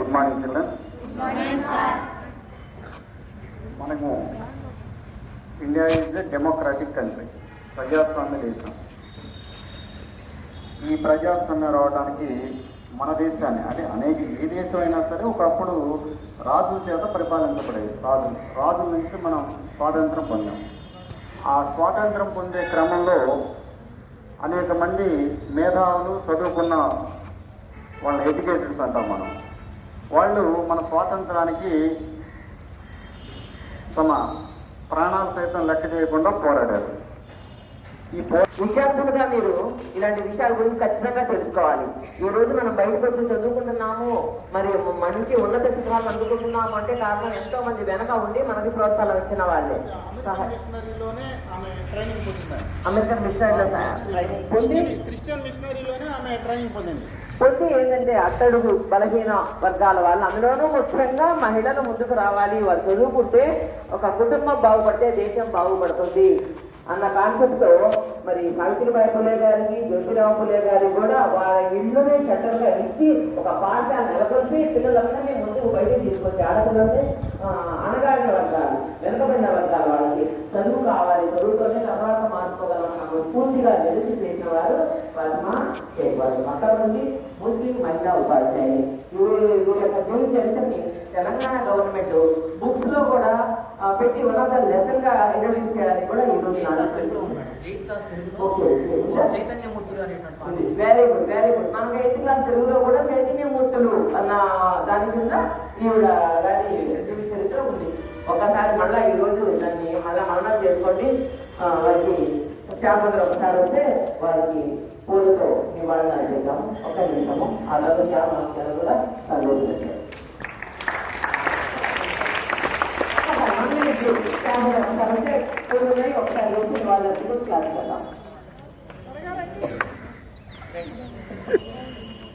Good morning children. మనము India is a democratic country, ప్రజాస్వామ్య దేశం. ఈ ప్రజాస్వామ్యం రావడానికి మన దేశాన్ని అంటే అనేక ఏ దేశం అయినా సరే ఒకప్పుడు రాజుల చేత పరిపాలించబడేది. రాజుల నుంచి మనం స్వాతంత్రం పొందాం. ఆ స్వాతంత్రం పొందే క్రమంలో అనేక మంది మేధావులు చదువుకున్న వాళ్ళని ఎడ్యుకేటెడ్స్ అంటాం మనం. వాళ్ళు మన స్వాతంత్రానికి తమ ప్రాణాలు సైతం లెక్క చేయకుండా పోరాడారు. విద్యార్థులుగా మీరు ఇలాంటి విషయాల గురించి ఖచ్చితంగా తెలుసుకోవాలి. ఈ రోజు మనం బయటకు వచ్చి చదువుకుంటున్నాము, మరి మంచి ఉన్నత శిఖరాలు అందుకుంటున్నాము అంటే కారణం ఎంతో మంది వెనక ఉండి మనకి ప్రోత్సాహం ఇచ్చిన వాళ్ళే. అమెరికన్ మిషనరీలో క్రిస్టియన్ మిషనరీలోనే ఆమె ట్రైనింగ్ పొందింది. ఏంటంటే అట్టడుగు బలహీన వర్గాల వాళ్ళు, అందులోనూ ముఖ్యంగా మహిళలు ముందుకు రావాలి. వారు చదువుకుంటే ఒక కుటుంబం బాగుపడితే దేశం బాగుపడుతుంది అన్న కాన్సెప్ట్ తో మరి సావిత్రిబాయి పులే గారికి, జ్యోతిరావు పులే గారికి కూడా వారి ఇళ్ళునే షట్టర్గా ఇచ్చి ఒక పాఠశాల నెలకొల్పి పిల్లలందరినీ ముందుకు బయటకు తీసుకొచ్చి ఆడపిల్లల్ని అణగారిన వర్గాలు, వెనుకబడిన వర్గాలు వాళ్ళకి చదువు కావాలి, చదువుతోనే తర్వాత మార్చుకోగలమన్న పూర్తిగా నిలిచి చేసిన వారు ఫాతిమా షేక్. వారు మొట్టమొదటి ముస్లిం మహిళా ఉపాధ్యాయులు. వీరి యొక్క జీవిత చరిత్రని తెలంగాణ గవర్నమెంట్ బుక్స్ లో కూడా పెట్టి ఉన్నత లెసన్ గా ఇంట్రొడ్యూస్ చేయడానికి కూడా ఈ రోజు వెరీ గుడ్ వెరీ గుడ్. మనకు 8th క్లాస్ తెలుగులో కూడా చైతన్యమూర్తులు అన్న దాని కింద ఈవిడ గారి జీవిత చరిత్ర ఉంది. ఒకసారి మళ్ళా ఈ రోజు దాన్ని మళ్ళా మననం చేసుకోండి. వారికి శ్యామంలో ఒకసారి వస్తే వారికి పూలతో నివాళన చేద్దాం. ఒక నిమిషము అలాగే శ్యామ కూడా సంతోషించారు.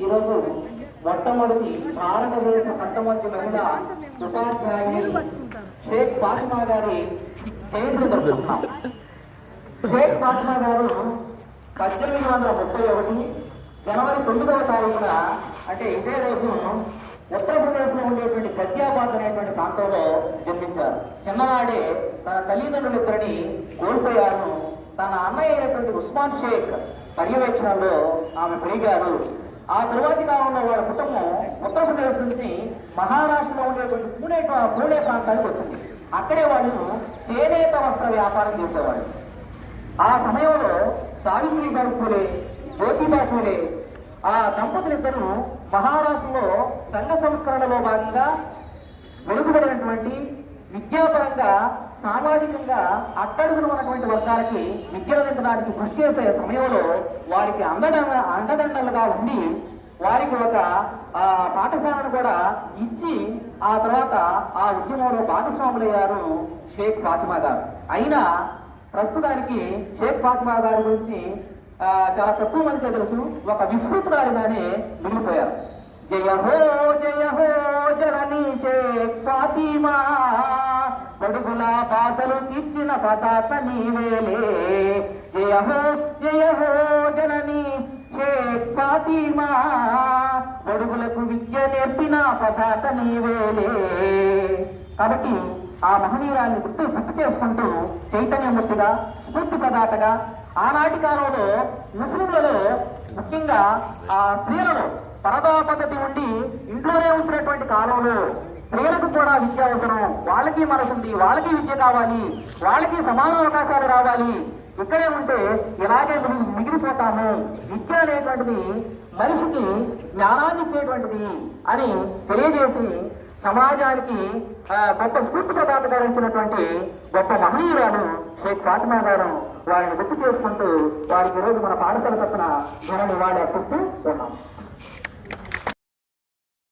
ఈరోజు మొట్టమొదటి భారతదేశ మొట్టమొదటి మహిళా ఉపాధ్యాయుని షేక్ ఫాతిమా గారి జయంతి జరుపుకుంటున్నాం. షేక్ ఫాతిమా గారు 1831 జనవరి 9వ తారీఖున అంటే ఇదే రోజు ఉత్తరప్రదేశ్ లో ఉండేటువంటి గజియాబాద్ అనేటువంటి ప్రాంతంలో జన్మించారు. చిన్ననాడే తన తల్లిదండ్రులిద్దరిని కోల్పోయారు. తన అన్నయ్య అయినటువంటి ఉస్మాన్ షేక్ పర్యవేక్షణలో ఆమె పెరిగారు. ఆ తరువాతి కాలంలో వాళ్ళ కుటుంబం ఉత్తరప్రదేశ్ నుంచి మహారాష్ట్రలో ఉండేటువంటి పూణే ప్రాంతానికి వచ్చింది. అక్కడే వాళ్ళు చేనేత వస్త్ర వ్యాపారం చేసేవాళ్ళు. ఆ సమయంలో సావిత్రిబాయి పూలే, జ్యోతిబా పూలే ఆ దంపతులిద్దరూ మహారాష్ట్రలో సంఘ సంస్కరణలో భాగంగా వెలుగుబడినటువంటి విద్యాపరంగా సామాజికంగా అట్టడుగున ఉన్నటువంటి వర్గాలకి విద్యలందించడానికి కృషి చేసే సమయంలో వారికి అండదండలుగా ఉండి వారికి ఒక పాఠశాలను కూడా ఇచ్చి ఆ తర్వాత ఆ ఉద్యమంలో భాగస్వాములయ్యారు షేక్ ఫాతిమా గారు. అయినా ప్రస్తుతానికి షేక్ ఫాతిమా గారి గురించి చాలా తక్కువ మందికే తెలుసు. ఒక విస్మృతురాలిగానే మిగిలిపోయారు. జయ హో జనని షేక్ ఫాతిమా, బడుగుల బాధలు తీర్చిన పదాత నీవేలే. జయ హో జనని షేక్ ఫాతిమా, బడుగులకు విద్య నేర్పిన పదాత నీవేలే. కాబట్టి ఆ మహనీయురాన్ని గుర్తు చేసుకుంటూ చైతన్యమూర్తిగా, స్ఫూర్తి ప్రదాతగా ఆనాటి కాలంలో ముస్లింలలో ముఖ్యంగా ఆ స్త్రీలలో పరదా పద్ధతి ఉండి ఇంట్లోనే ఉంచినటువంటి కాలంలో స్త్రీలకు కూడా విద్య అవసరం. వాళ్ళకి మనసుంది, వాళ్ళకి విద్య కావాలి, వాళ్ళకి సమాన అవకాశాలు రావాలి. ఇక్కడే ఉంటే ఇలాగే మిగిలిపోతాము. విద్య అనేటువంటిది మనిషికి జ్ఞానాన్ని ఇచ్చేటువంటిది అని తెలియజేసి సమాజానికి గొప్ప స్ఫూర్తి ప్రదాతగా ఇచ్చినటువంటి గొప్ప మహనీయురాలు షేక్ ఫాతిమా గారు. వారిని గుర్తు చేసుకుంటూ వారికి ఈరోజు మన పాఠశాల తరఫున ఘన నివాళి అర్పిస్తూ ఉన్నాం.